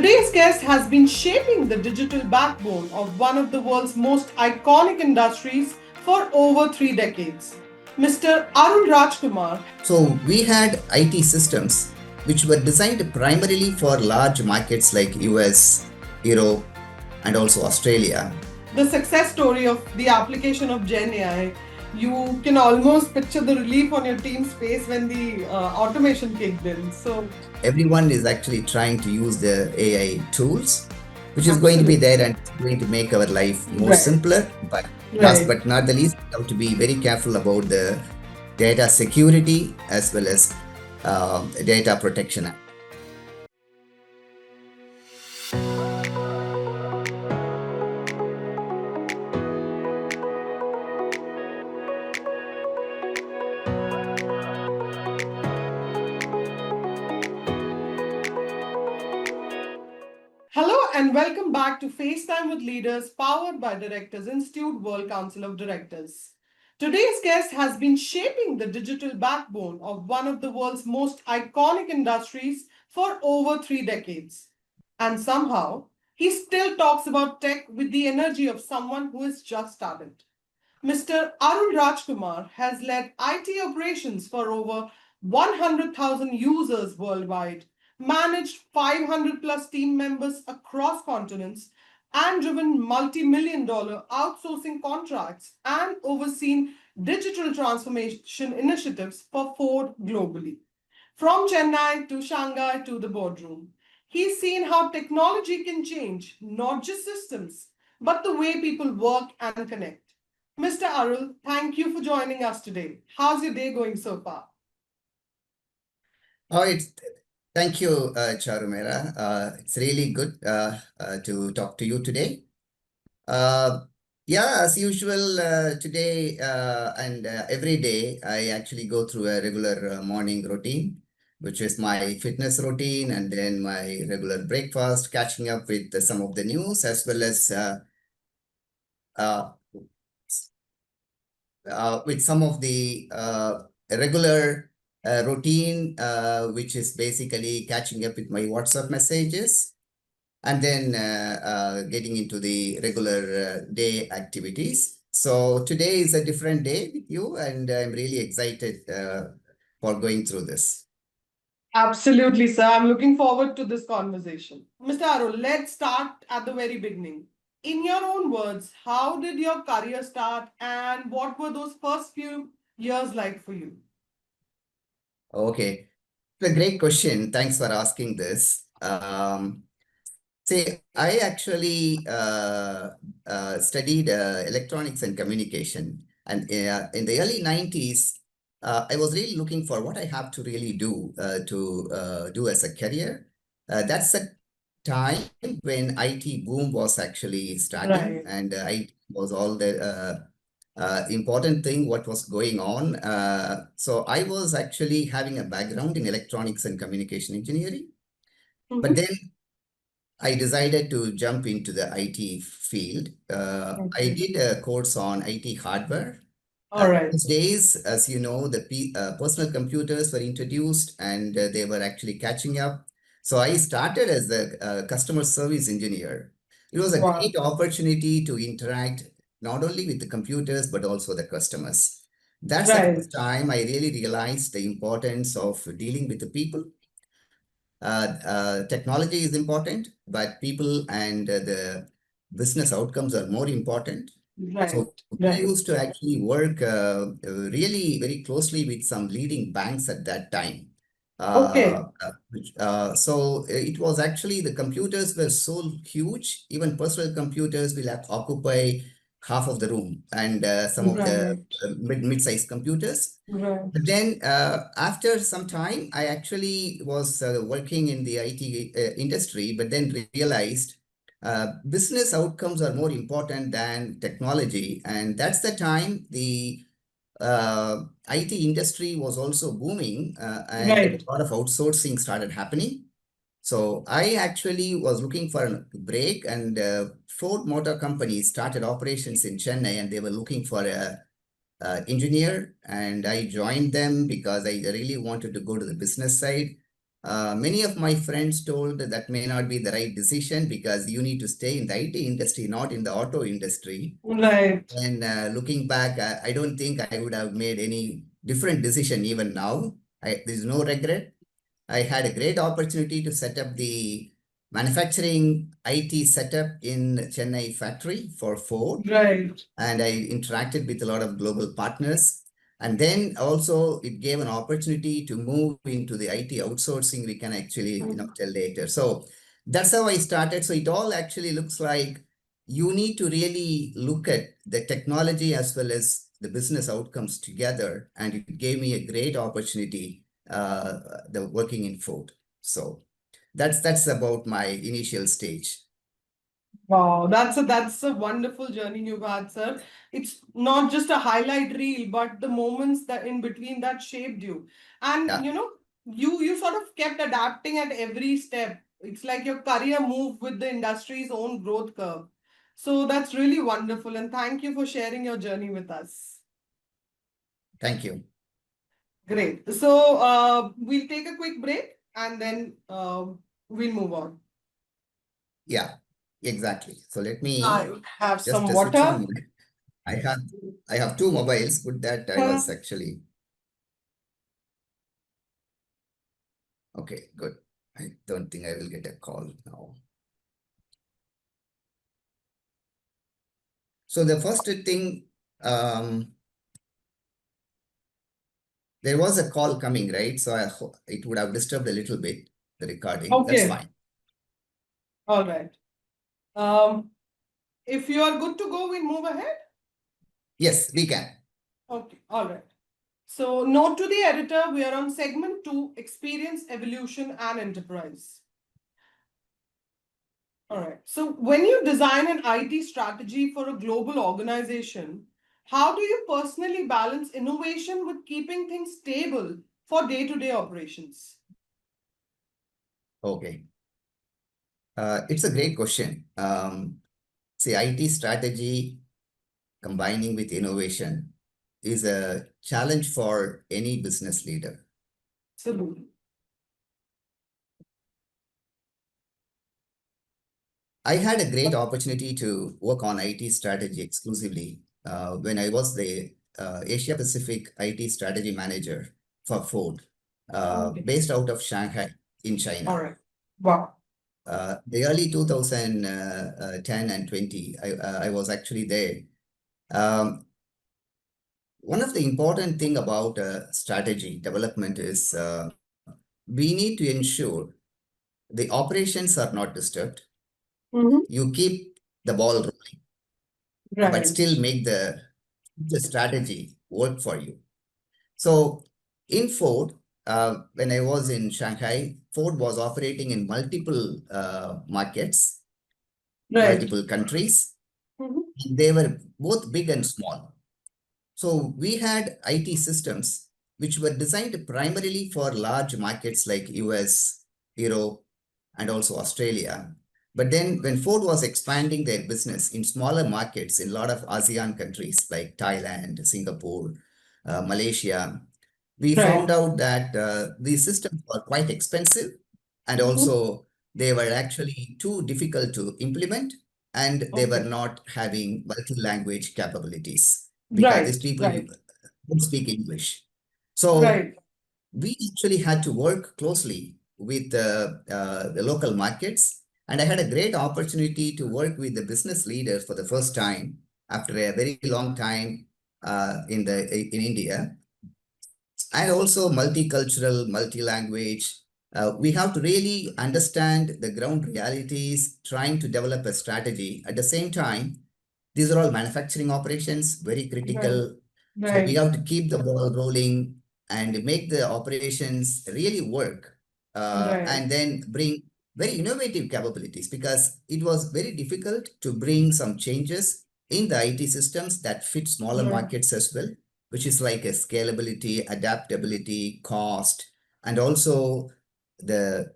Today's guest has been shaping the digital backbone of one of the world's most iconic industries for over 3 decades. Mr. Arul Rajkumar. So we had IT systems which were designed primarily for large markets like US, Europe, and also Australia. The success story of the application of GenAI, you can almost picture the relief on your team's face when the automation kicked in. So everyone is actually trying to use the AI tools, which is going to be there and it's going to make our life more simpler. But last but not the least, we have to be very careful about the data security as well as data protection. Hello and welcome back to FaceTime with Leaders, powered by Directors Institute World Council of Directors. Today's guest has been shaping the digital backbone of one of the world's most iconic industries for over 3 decades. And somehow, he still talks about tech with the energy of someone who has just started. Mr. Arul Rajkumar has led IT operations for over 100,000 users worldwide, managed 500 plus team members across continents, and driven multi-million dollar outsourcing contracts and overseen digital transformation initiatives for Ford globally. From Chennai to Shanghai to the boardroom, he's seen how technology can change not just systems, but the way people work and connect. Mr. Arul, thank you for joining us today. How's your day going so far? Thank you, Charumera. It's really good to talk to you today. As usual, today and every day, I actually go through a regular morning routine, which is my fitness routine, and then my regular breakfast, catching up with some of the news, as well as with some of the regular routine, which is basically catching up with my WhatsApp messages, and then getting into the regular day activities. So today is a different day with you, and I'm really excited for going through this. Absolutely, sir. I'm looking forward to this conversation. Mr. Arul, let's start at the very beginning. In your own words, how did your career start and what were those first few years like for you? Okay, it's a great question. Thanks for asking this. I actually studied electronics and communication, and in the early 90s, I was really looking for what I have to really do to do as a career. That's a time when IT boom was actually starting, and IT was all the important thing what was going on. So I was actually having a background in electronics and communication engineering, but then I decided to jump into the IT field. I did a course on IT hardware. All right. Those days, as you know, the personal computers were introduced and they were actually catching up. So I started as a customer service engineer. It was a great opportunity to interact not only with the computers, but also the customers. That's the first time I really realized the importance of dealing with the people. Technology is important, but people and the business outcomes are more important. So we used to actually work really very closely with some leading banks at that time. So it was actually the computers were so huge, even personal computers will have occupy half of the room, and some of the mid-sized computers. But then after some time, I actually was working in the IT industry, but then realized business outcomes are more important than technology. And that's the time the IT industry was also booming and a lot of outsourcing started happening. So I actually was looking for a break, and Ford Motor Company started operations in Chennai, and they were looking for a engineer, and I joined them because I really wanted to go to the business side. Many of my friends told that may not be the right decision because you need to stay in the IT industry, not in the auto industry. Right. And looking back, I don't think I would have made any different decision even now. There's no regret. I had a great opportunity to set up the manufacturing IT setup in Chennai factory for Ford. Right. And I interacted with a lot of global partners. And then also it gave an opportunity to move into the IT outsourcing. We can actually, tell later. So that's how I started. So it all actually looks like you need to really look at the technology as well as the business outcomes together. And it gave me a great opportunity, the working in Ford. So that's about my initial stage. Wow, that's a wonderful journey you've had, sir. It's not just a highlight reel, but the moments that in between that shaped you. And Yeah. you sort of kept adapting at every step. It's like your career moved with the industry's own growth curve. So that's really wonderful. And thank you for sharing your journey with us. Thank you. Great. So we'll take a quick break and then we'll move on. Yeah, exactly. So let me I have just some switch water. on. I have I have two mobiles. Good that I was actually okay. Good. I don't think I will get a call now. So the first thing, there was a call coming, right? So it would have disturbed a little bit the recording. That's Okay. fine. All right. If you are good to go, we'll move ahead. Yes, we can. Okay, all right. So, note to the editor, we are on segment 2, experience, evolution, and enterprise. All right. So, when you design an IT strategy for a global organization, how do you personally balance innovation with keeping things stable for day-to-day operations? Okay. It's a great question. See, IT strategy combining with innovation is a challenge for any business leader. Absolutely. I had a great opportunity to work on IT strategy exclusively when I was the Asia Pacific IT strategy manager for Ford, Okay. based out of Shanghai in All China. right. Wow. The early 2010 and 20, I was actually there. One of the important thing about strategy development is we need to ensure the operations are not disturbed. You keep the ball rolling, but Right. still make the strategy work for you. So in Ford, when I was in Shanghai, Ford was operating in multiple markets, Right. multiple countries. They were both big and small. So we had IT systems which were designed primarily for large markets like US, Europe, and also Australia. But then when Ford was expanding their business in smaller markets in a lot of ASEAN countries like Thailand, Singapore, Malaysia, we found out that these systems were quite expensive and also they were actually too difficult to implement and they were not having multi-language capabilities because these people don't speak English. So we actually had to work closely with the local markets. And I had a great opportunity to work with the business leaders for the first time after a very long time in India. And also multicultural, multi-language. We have to really understand the ground realities, trying to develop a strategy. At the same time, these are all manufacturing operations, very critical. So we have to keep the ball rolling and make the operations really work. And then bring very innovative capabilities because it was very difficult to bring some changes in the IT systems that fit smaller markets as well, which is like a scalability, adaptability, cost, and also the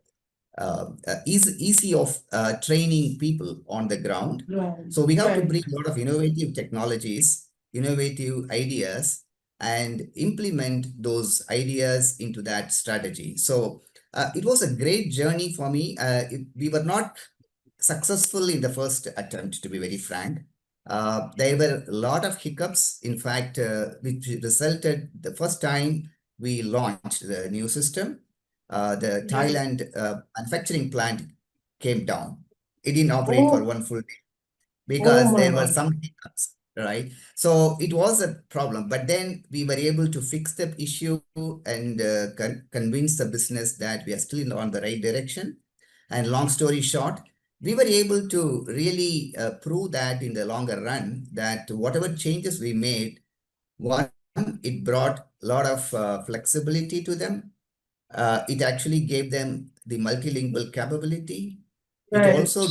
easy of training people on the ground. So we have to bring a lot of innovative technologies, innovative ideas, and implement those ideas into that strategy. So It was a great journey for me. We were not successful in the first attempt, to be very frank. There were a lot of hiccups, in fact, which resulted the first time we launched the new system. The Right. Thailand manufacturing plant came down. It didn't operate for Oh, one full day oh because my there were God. some hiccups, right? So it was a problem, but then we were able to fix the issue and convince the business that we are still on the right direction. And long story short, we were able to really prove that in the longer run, that whatever changes we made, one, it brought a lot of flexibility to them. It actually gave them the multilingual capability. It Right. also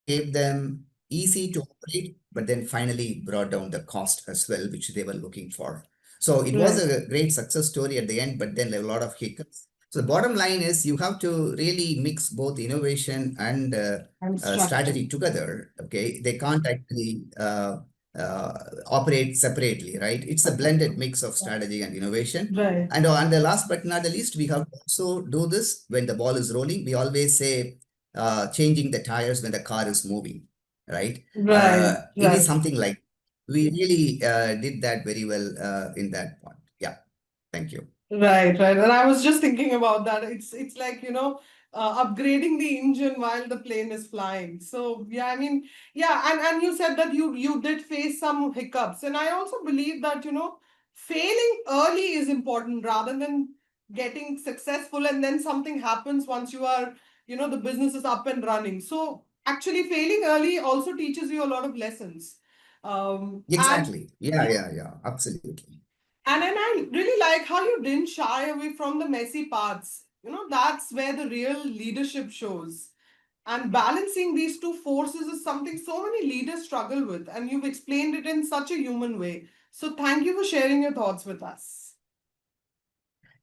gave them easy to operate, but then finally brought down the cost as well, which they were looking for. So it was Right. a great success story at the end, but then there were a lot of hiccups. So the bottom line is you have to really mix both innovation and And strategy strategy. together. Okay, they can't actually uh, operate separately, right? It's a blended mix of strategy and innovation. Right. And the last but not the least, we have to also do this when the ball is rolling. We always say changing the tires when the car is moving, right? Right. It is Right. something like we really did that very well in that point. Yeah, thank you. Right, right. And I was just thinking about that. It's like, upgrading the engine while the plane is flying. So yeah, I mean, yeah, and you said that you did face some hiccups. And I also believe that, failing early is important rather than getting successful and then something happens once you are, the business is up and running. So actually failing early also teaches you a lot of lessons. And Exactly. Yeah, yeah, yeah, absolutely. and I really like how you didn't shy away from the messy parts. That's where the real leadership shows. And balancing these two forces is something so many leaders struggle with. And you've explained it in such a human way. So thank you for sharing your thoughts with us.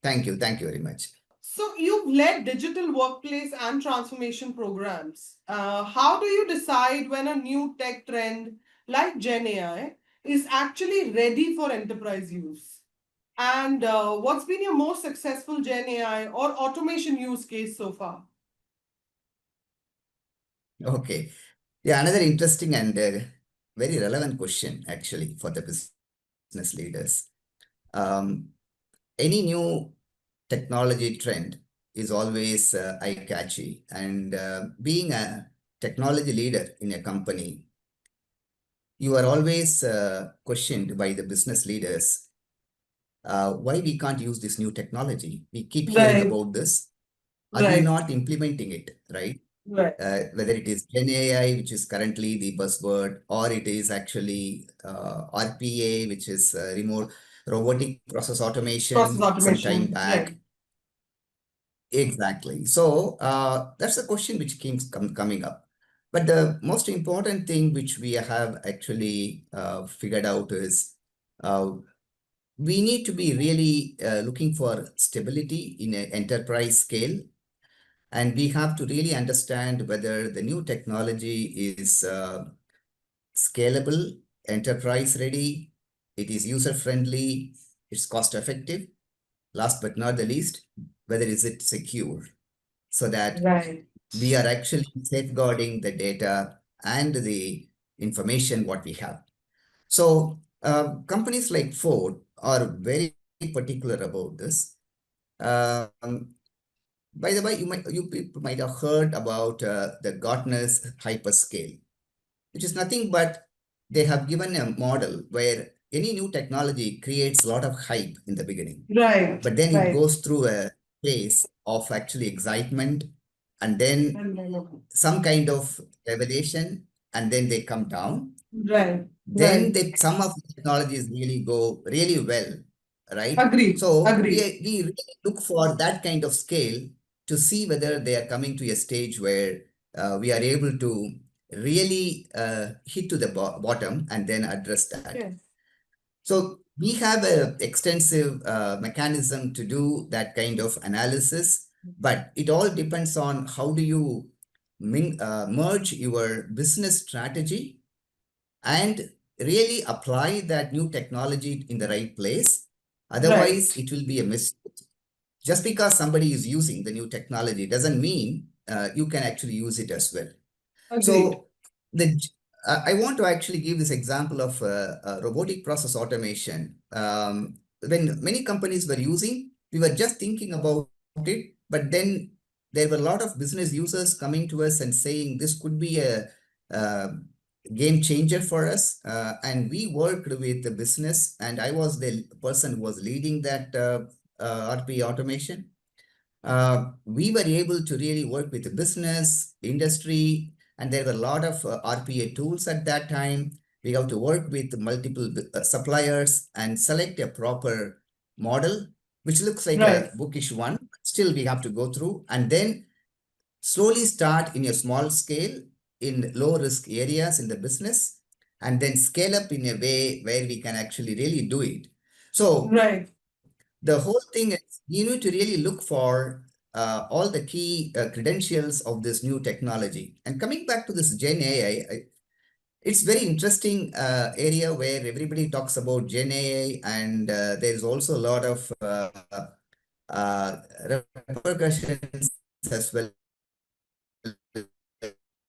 Thank you very much. So you've led digital workplace and transformation programs. How do you decide when a new tech trend like Gen AI is actually ready for enterprise use? And what's been your most successful Gen AI or automation use case so far? Okay. Yeah, another interesting and very relevant question actually for the business leaders. Um, any new technology trend is always eye-catchy, and being a technology leader in a company, you are always questioned by the business leaders why we can't use this new technology. We keep hearing Right, about this. Are we right, not implementing it, right? right. Whether it is Gen AI, which is currently the buzzword, or it is actually RPA, which is remote robotic process Process automation some time automation, back. right. Exactly. So that's the question which keeps coming up. But the most important thing which we have actually figured out is uh, we need to be really looking for stability in an enterprise scale. And we have to really understand whether the new technology is scalable, enterprise ready, it is user friendly, it's cost effective. Last but not the least, whether is it secure, so that Right, we are actually safeguarding the data and the information what we have. So companies like Ford are very particular about this. Um, by the way, you people might have heard about the Gartner's hyperscale, which is nothing but they have given a model where any new technology creates a lot of hype in the beginning, right, but then it right. goes through a phase of actually excitement and then And then, some kind of revelation, and then they come down. right, Then right. some of the technologies really go really well, right? Agree, So agree. we really look for that kind of scale to see whether they are coming to a stage where we are able to really hit to the bottom and then address that. Yes. So we have an extensive mechanism to do that kind of analysis, but it all depends on how do you merge your business strategy and really apply that new technology in the right place. Right, Otherwise, it will be a mistake. just because somebody is using the new technology doesn't mean you can actually use it as well. Agreed. So I want to actually give this example of robotic process automation. When many companies were using, we were just thinking about it, but then there were a lot of business users coming to us and saying this could be a, uh game changer for us. And we worked with the business, and I was the person who was leading that RP automation. We were able to really work with the business, industry, and there were a lot of RPA tools at that time. We have to work with multiple suppliers and select a proper model, which looks like a bookish one. Still, we have to go through and then slowly start in a small scale in low risk areas in the business, and then scale up in a way where we can actually really do it. So the whole thing is you need to really look for all the key credentials of this new technology. And coming back to this Gen AI, it's very interesting area where everybody talks about Gen AI, and there's also a lot of uh, repercussions as well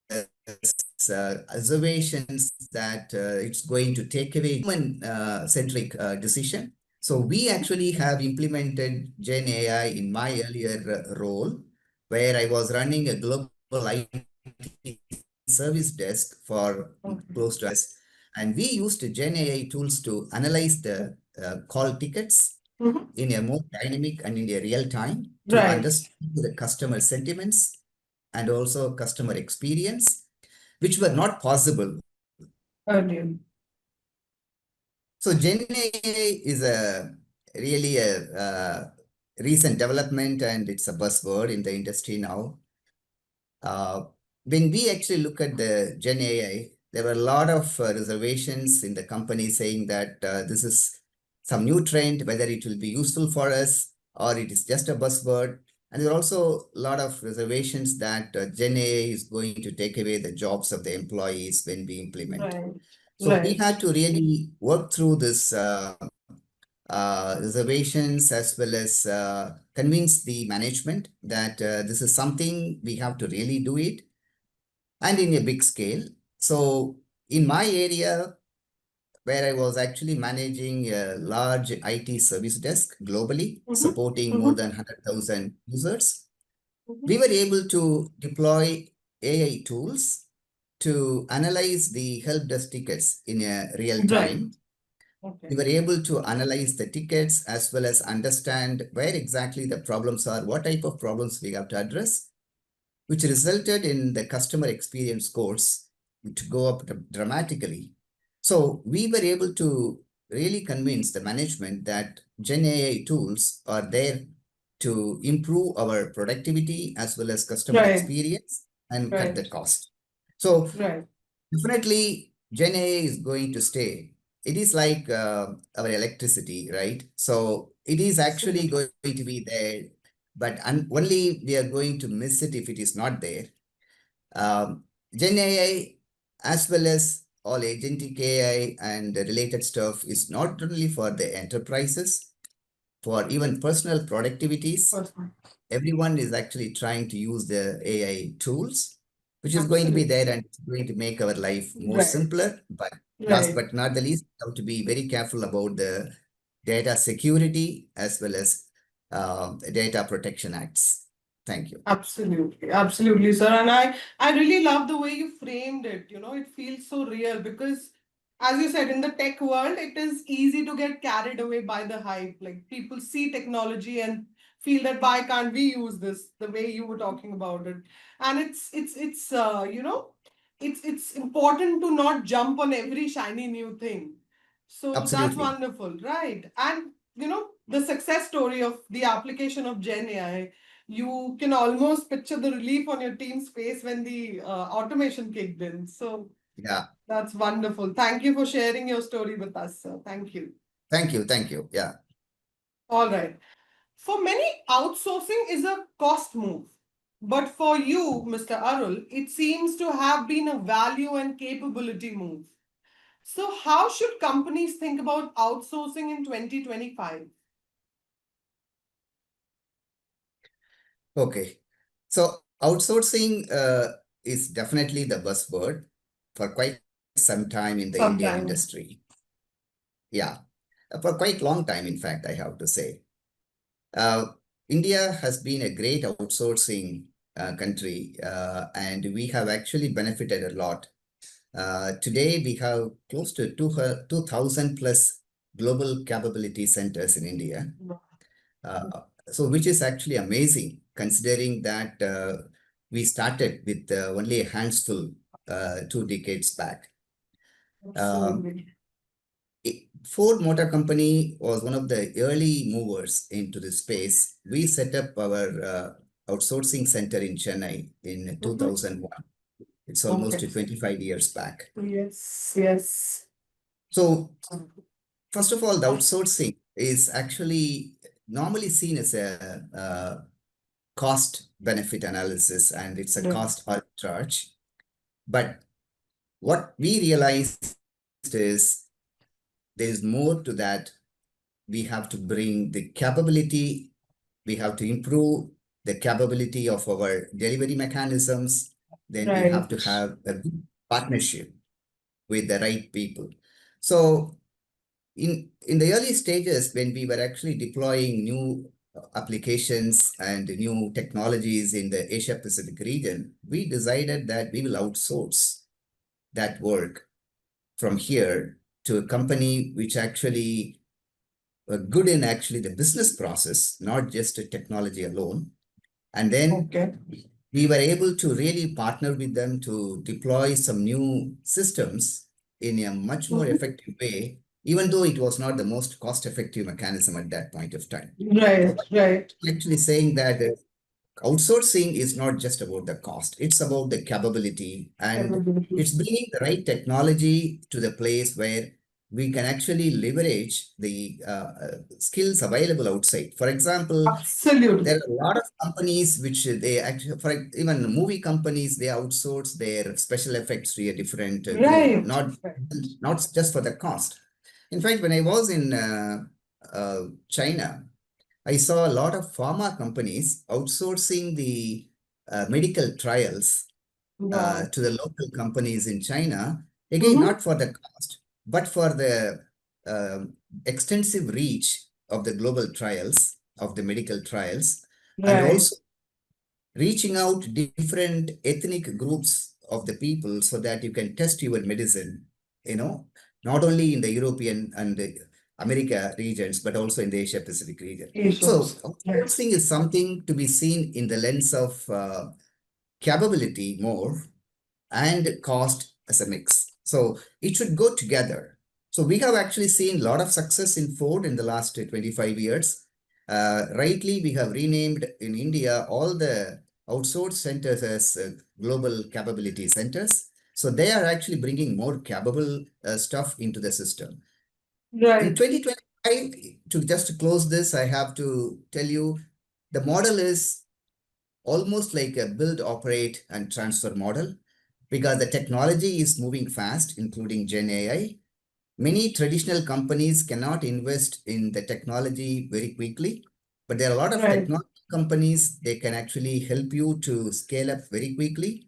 as observations that it's going to take away human-centric decision. So we actually have implemented Gen AI in my earlier role, where I was running a global IT service desk for close to us. And we used Gen AI tools to analyze the call tickets in a more dynamic and in a real time to understand the customer sentiments and also customer experience, which were not possible earlier. So Gen AI is a really a recent development, and it's a buzzword in the industry now. When we actually look at the Gen AI, there were a lot of reservations in the company saying that this is some new trend, whether it will be useful for us or it is just a buzzword. And there are also a lot of reservations that Gen AI is going to take away the jobs of the employees when we implement. So we had to really work through this reservations as well as convince the management that this is something we have to really do it, and in a big scale. So in my area, where I was actually managing a large IT service desk globally, supporting more than 100,000 users, we were able to deploy AI tools to analyze the help desk tickets in a real time. We were able to analyze the tickets as well as understand where exactly the problems are, what type of problems we have to address, which resulted in the customer experience scores to go up dramatically. So we were able to really convince the management that Gen AI tools are there to improve our productivity as well as customer experience and cut the cost. So definitely Gen AI is going to stay. It is like our electricity, right? So it is actually going to be there, but only we are going to miss it if it is not there. Gen AI, as well as all agentic AI and the related stuff, is not only for the enterprises, for even personal productivities. Everyone is actually trying to use the AI tools, which is going to be there and it's going to make our life more simpler. But last but not the least, we have to be very careful about the data security as well as data protection acts. Thank you. Absolutely, absolutely, sir. And I really love the way you framed it. It feels so real because, as you said, in the tech world, it is easy to get carried away by the hype. Like people see technology and feel that why can't we use this the way you were talking about it? And it's important to not jump on every shiny new thing. So that's Absolutely. wonderful, right? And the success story of the application of Gen AI, you can almost picture the relief on your team's face when the automation kicked in. So yeah, that's wonderful. Thank you for sharing your story with us, sir. Thank you. Thank you. Thank you. Yeah. All right. For many, outsourcing is a cost move. But for you, Mr. Arul, it seems to have been a value and capability move. So, how should companies think about outsourcing in 2025? Okay. So outsourcing is definitely the buzzword for quite some time in the Indian Sometime. industry. Yeah, for quite long time, in fact, I have to say. Uh, India has been a great outsourcing country, and we have actually benefited a lot. Today, we have close to 2,000 plus global capability centers in India. So which is actually amazing considering that we started with only a handful 2 decades back. Absolutely. Ford Motor Company was one of the early movers into this space. We set up our outsourcing center in Chennai in 2001. It's almost Okay. 25 years back. Yes, yes. So first of all, the outsourcing is actually normally seen as a cost benefit analysis, and it's a Right. cost arbitrage. But what we realized is there's more to that. We have to bring the capability, we have to improve the capability of our delivery mechanisms. Then we have to Right. have a good partnership with the right people. So in the early stages, when we were actually deploying new applications and new technologies in the Asia Pacific region, we decided that we will outsource that work from here to a company which actually good in actually the business process, not just a technology alone. And then Okay. we were able to really partner with them to deploy some new systems in a much more effective way, even though it was not the most cost-effective mechanism at that point of time. Right, right. Actually saying that outsourcing is not just about the cost, it's about the capability, and it's bringing the right technology to the place where we can actually leverage the skills available outside. For example, there Absolutely. are a lot of companies which they actually, for even movie companies, they outsource their special effects to a different group, Right. not just for the cost. In fact, when I was in China, I saw a lot of pharma companies outsourcing the medical trials Wow. to the local companies in China. Again, Mm-hmm. not for the cost, but for the extensive reach of the global trials, of the medical trials, and Right. also reaching out different ethnic groups of the people so that you can test your medicine, you know, not only in the European and the America regions, but also in the Asia Pacific region. So Asians. Right. outsourcing is something to be seen in the lens of capability more and cost as a mix. So it should go together. So we have actually seen a lot of success in Ford in the last 25 years. Rightly, we have renamed in India all the outsourced centers as global capability centers. So they are actually bringing more capable stuff into the system. In Right. 2025, to just close this, I have to tell you the model is almost like a build, operate, and transfer model because the technology is moving fast, including Gen AI. Many traditional companies cannot invest in the technology very quickly, but there are a lot of Right. technology companies, they can actually help you to scale up very quickly,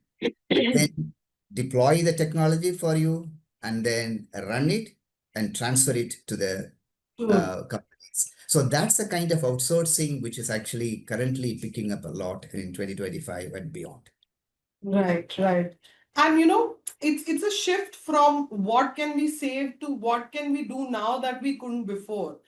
then deploy the technology for you, and then run it and transfer it to the True. companies. So that's the kind of outsourcing which is actually currently picking up a lot in 2025 and beyond. Right, right. And it's a shift from what can we save to what can we do now that we couldn't before.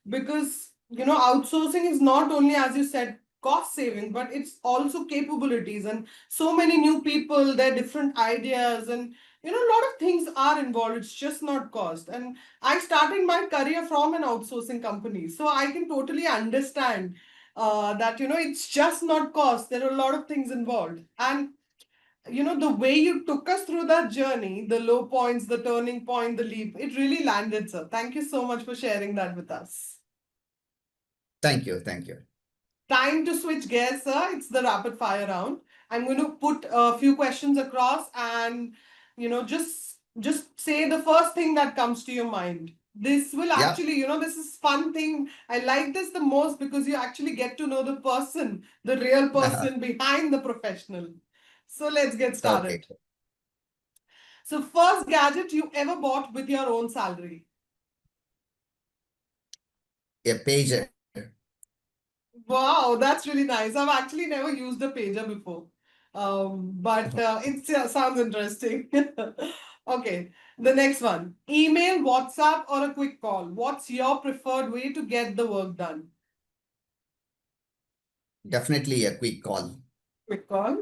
Because, outsourcing is not only, as you said, cost saving, but it's also capabilities and so many new people, their different ideas, and a lot of things are involved. It's just not cost. And I started my career from an outsourcing company, so I can totally understand that it's just not cost. There are a lot of things involved. And the way you took us through that journey, the low points, the turning point, the leap, it really landed, sir. Thank you so much for sharing that with us. Thank you. Thank you. Time to switch gears, sir. It's the rapid fire round. I'm going to put a few questions across and, just say the first thing that comes to your mind. This will Yeah. actually, this is fun thing. I like this the most because you actually get to know the person, the real person behind the professional. So let's get Okay. started. So first gadget you ever bought with your own salary. A pager. Wow, that's really nice. I've actually never used a pager before. But it sounds interesting. Okay, the next one. Email, WhatsApp, or a quick call. What's your preferred way to get the work done? Definitely a quick call Quick call.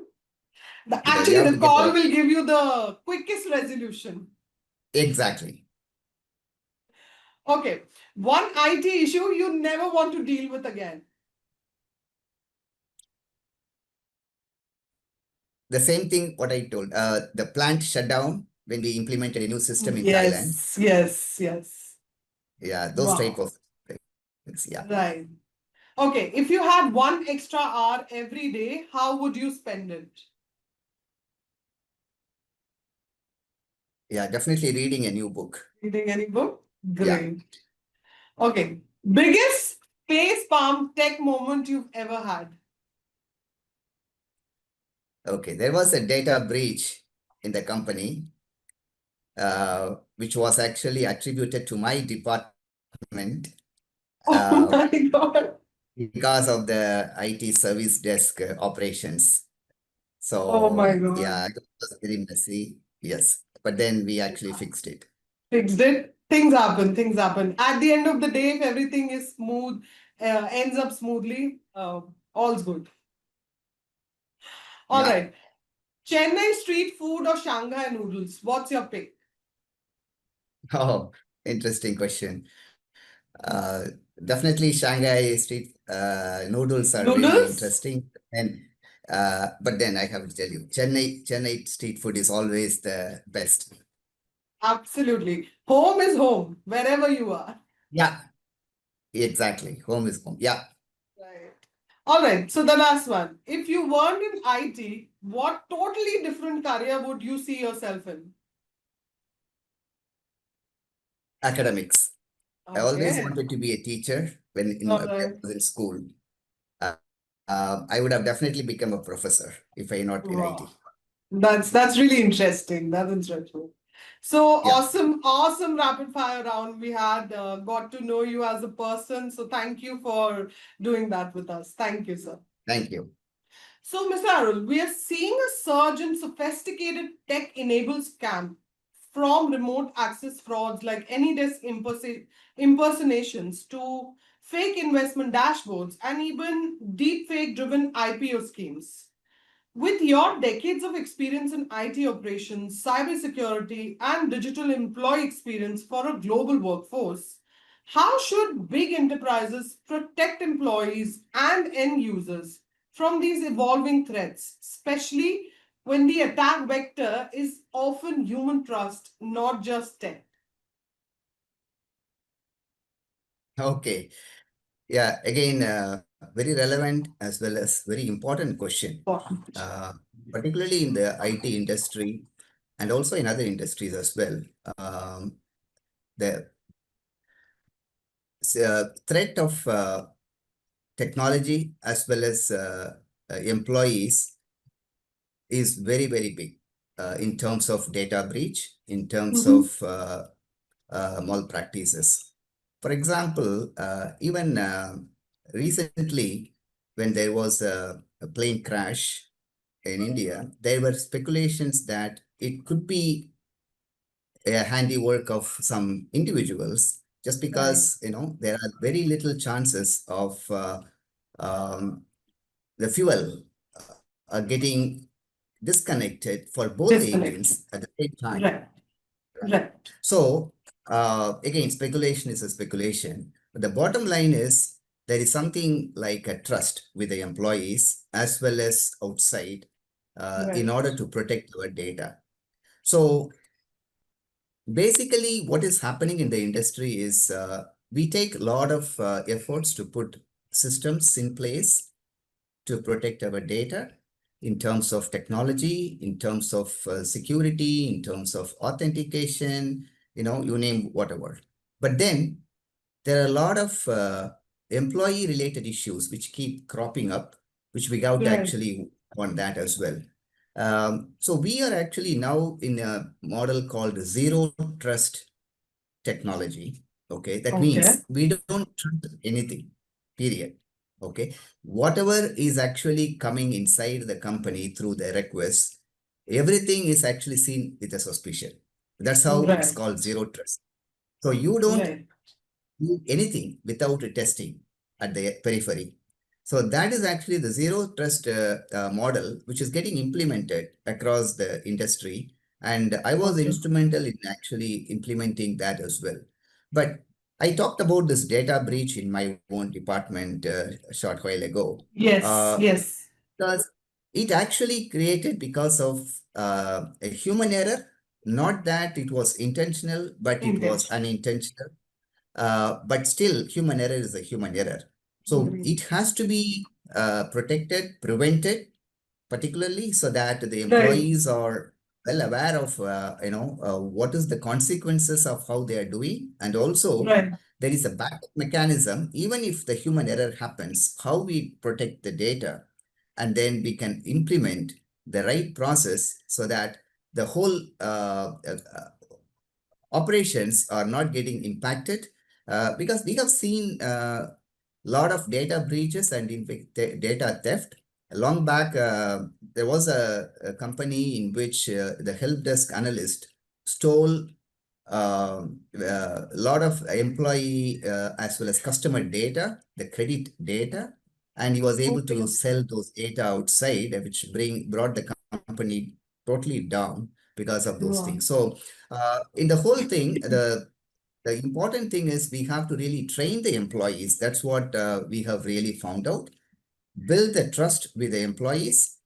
because you Actually, have the to get call the will give you the quickest resolution. exactly. Okay, one IT issue you never want to deal with again. The same thing what I told. The plant shut down when we implemented a new system in Thailand. Yes, yes, yes. Yeah, those type Wow. of things. Yeah. Right. Okay, if you had one extra hour every day, how would you spend it? Yeah, definitely reading a new book. Reading any book? Yeah. Great. Okay, biggest face palm tech moment you've ever had? Okay. There was a data breach in the company, which was actually attributed to my department Oh uh, my God. because of the IT service desk operations. Oh So my God. yeah, it was very messy. Yes, but then we actually fixed it. Fixed it. Things happen, things happen. At the end of the day, if everything is smooth, ends up smoothly, all's good. All Yeah. right. Chennai street food or Shanghai noodles? What's your pick? Oh, interesting question. Uh, Definitely Shanghai street noodles are really Noodles? interesting. And but then I have to tell you, Chennai street food is always the best. Absolutely. Home is home, wherever you are. Yeah, exactly. Home is home. Yeah, Right. All right. So the last one. If you weren't in IT, what totally different career would you see yourself in? academics. I always Okay. wanted to be a teacher All when I right. was in school. Uh, I would have definitely become a professor if I not in Wow. IT. That's really interesting. That's interesting. So Yeah, awesome rapid fire round we had. Got to know you as a person. So thank you for doing that with us. Thank you, sir. thank you. So, Mr. Arul, we are seeing a surge in sophisticated tech-enabled scam from remote access frauds like AnyDesk impersonations to fake investment dashboards and even deepfake-driven IPO schemes. With your decades of experience in IT operations, cybersecurity, and digital employee experience for a global workforce, how should big enterprises protect employees and end users from these evolving threats, especially when the attack vector is often human trust, not just tech? Okay. Yeah, again, very relevant as well as very important question, uh, particularly in the IT industry and also in other industries as well. The threat of technology as well as employees is very, very big in terms of data breach, in terms Mhm. of malpractices. For example, even recently, when there was a plane crash in India, there were speculations that it could be a handiwork of some individuals, just Right. because there are very little chances of um, the fuel getting disconnected for both the Disconnected. engines at the same time. Right. Right. Right. So again, speculation is a speculation. But the bottom line is there is something like a trust with the employees as well as outside in Right. order to protect our data. So basically, what is happening in the industry is we take a lot of efforts to put systems in place to protect our data in terms of technology, in terms of security, in terms of authentication, you name whatever. But then there are a lot of employee related issues which keep cropping up, which we got to Right. actually on that as well. So we are actually now in a model called zero trust technology. Okay, that Okay. means we don't trust anything, period. Okay, whatever is actually coming inside the company through the requests, everything is actually seen with a suspicion. That's how it's Right. called zero trust. So you don't Right. do anything without testing at the periphery. So that is actually the zero trust model, which is getting implemented across the industry. And I was Okay. instrumental in actually implementing that as well. But I talked about this data breach in my own department a short while ago. Yes. Uh, Yes. because it actually created because of a human error, not that it was intentional, but it was Intention. unintentional. But still, human error is a human error. So Agreed. it has to be protected, prevented, particularly so that the Right. employees are well aware of, what is the consequences of how they are doing. And also, Right. there is a backup mechanism, even if the human error happens, how we protect the data. And then we can implement the right process so that the whole operations are not getting impacted because we have seen a lot of data breaches and in fact data theft. Long back, there was a company in which the help desk analyst stole a lot of employee as well as customer data, the credit data, and he was able Okay. to sell those data outside, which brought the company totally down because of those Wow. things. So in the whole thing, the important thing is we have to really train the employees. That's what we have really found out. Build the trust with the employees.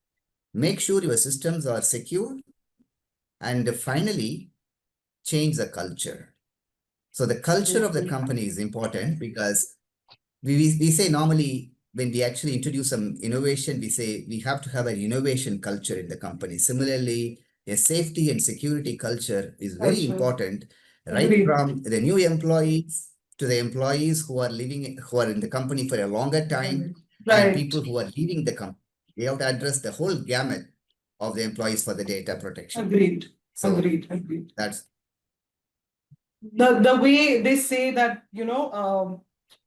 Make sure your systems are secure. And finally, change the culture. So the culture of the Okay. company is important because we say normally when we actually introduce some innovation, we say we have to have an innovation culture in the company. Similarly, a safety and security culture is very Culture. important, right Agreed. from the new employees to the employees who are in the company for a longer time, and Right. people who are leaving the company. We have to address the whole gamut of the employees for the data protection. Agreed. So Agreed. Agreed. that's The way they say that,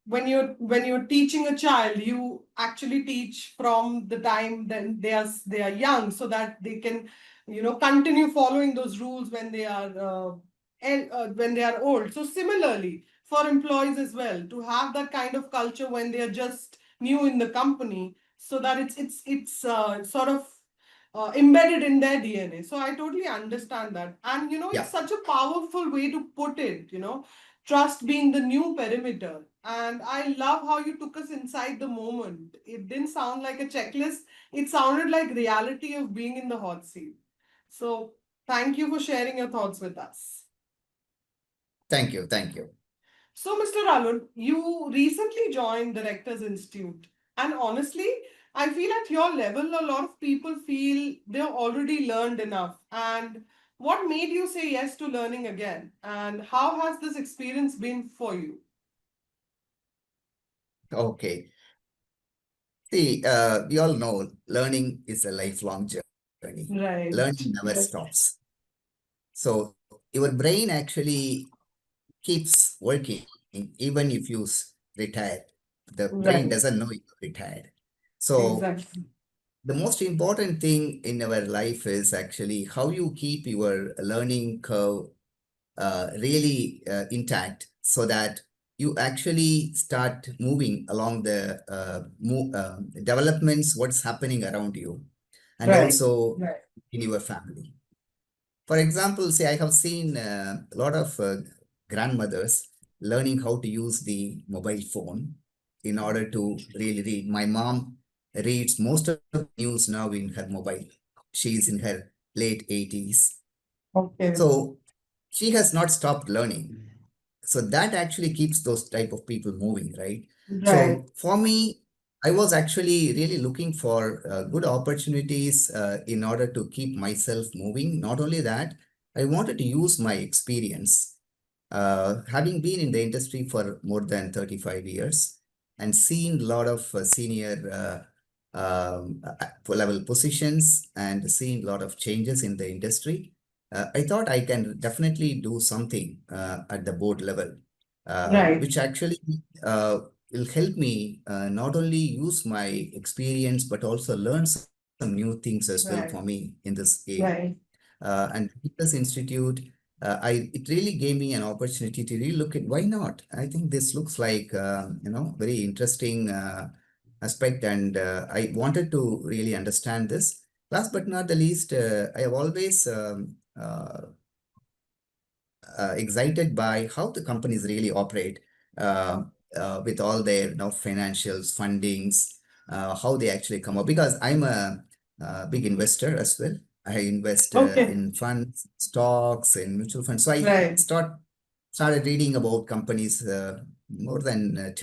when you're teaching a child, you actually teach from the time then they are young, so that they can, continue following those rules when they are when they are old. So similarly, for employees as well, to have that kind of culture when they are just new in the company, so that it's sort of embedded in their DNA. So I totally understand that. And it's yeah. such a powerful way to put it, trust being the new perimeter. And I love how you took us inside the moment. It didn't sound like a checklist, it sounded like reality of being in the hot seat. So thank you for sharing your thoughts with us. Thank you. Thank you. So, Mr. Arul, you recently joined Directors Institute, and honestly, I feel at your level, a lot of people feel they've already learned enough. And what made you say yes to learning again? And how has this experience been for you? Okay. See, we all know learning is a lifelong journey. Right. Learning never Right. stops. So your brain actually keeps working even if you retire. The brain Right. doesn't know you're retired. So Exactly. the most important thing in our life is actually how you keep your learning curve really intact so that you actually start moving along the developments, what's happening around you, and Right. also Right. in your family. For example, say I have seen a lot of grandmothers learning how to use the mobile phone in order to really read. My mom reads most of the news now in her mobile. She's in her late 80s. Okay. So she has not stopped learning. So that actually keeps those type of people moving, right? Right. So for me, I was actually really looking for good opportunities in order to keep myself moving. Not only that, I wanted to use my experience Having been in the industry for more than 35 years and seen a lot of senior level positions and seen a lot of changes in the industry, I thought I can definitely do something at the board level, Right. which actually will help me not only use my experience but also learn some new things as well for Right. me in this area. Right. And this institute, it really gave me an opportunity to really look at why not. I think this looks like very interesting aspect, and I wanted to really understand this. Last but not the least, I have always excited by how the companies really operate uh, with all their financials, fundings, how they actually come up. Because I'm a big investor as well. I invest Okay. in funds, stocks, and mutual funds. So I Right. started reading about companies more than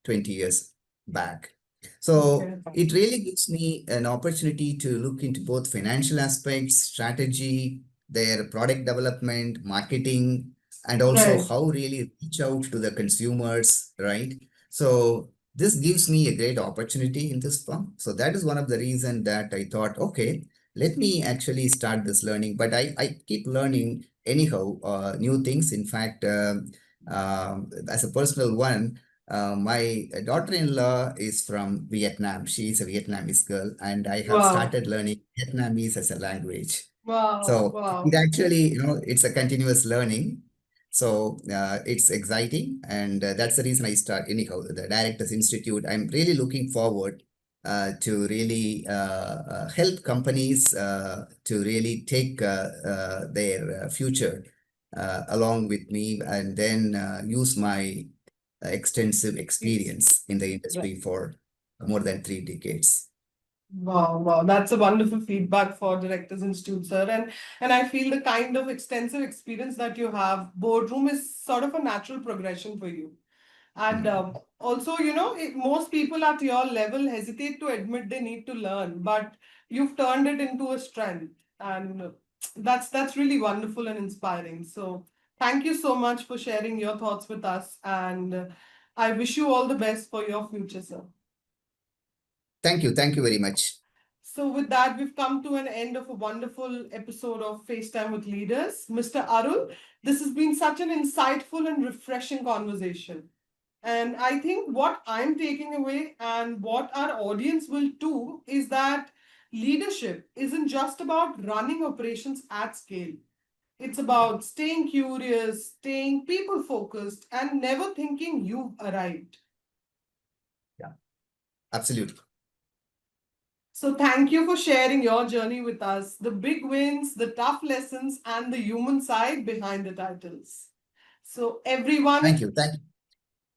20 years back. So Okay. it really gives me an opportunity to look into both financial aspects, strategy, their product development, marketing, and also Right. how really reach out to the consumers, right? So this gives me a great opportunity in this firm. So that is one of the reasons that I thought, okay, let me actually start this learning. But I keep learning anyhow, new things. In fact, as a personal one, my daughter-in-law is from Vietnam. She is a Vietnamese girl, and I have Wow. started learning Vietnamese as a language. Wow. So it Wow. actually, it's a continuous learning. So it's exciting, and that's the reason I start. Anyhow, the Directors Institute. I'm really looking forward to really help companies to really take their future along with me, and then use my extensive Yes. experience in the Right. industry for more than 3 decades. Wow, wow, that's a wonderful feedback for Directors Institute, sir. And I feel the kind of extensive experience that you have, boardroom is sort of a natural progression for you. And Mm. also, most people at your level hesitate to admit they need to learn, but you've turned it into a strength, and that's really wonderful and inspiring. So thank you so much for sharing your thoughts with us, and I wish you all the best for your future, sir. Thank you. Thank you very much. So, with that, we've come to an end of a wonderful episode of FaceTime with Leaders. Mr. Arul, this has been such an insightful and refreshing conversation. And I think what I'm taking away and what our audience will too is that leadership isn't just about running operations at scale. It's Yeah. about staying curious, staying people focused, and never thinking you've arrived. Yeah. Absolutely. So, thank you for sharing your journey with us, the big wins, the tough lessons, and the human side behind the titles. So, Thank everyone, you. Thank you.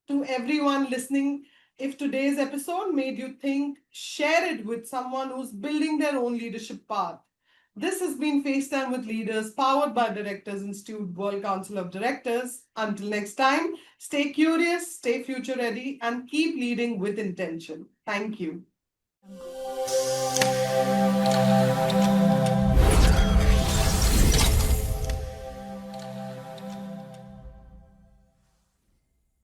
to everyone listening, if today's episode made you think, share it with someone who's building their own leadership path. This has been FaceTime with Leaders, powered by Directors Institute World Council of Directors. Until next time, stay curious, stay future ready, and keep leading with intention. Thank you.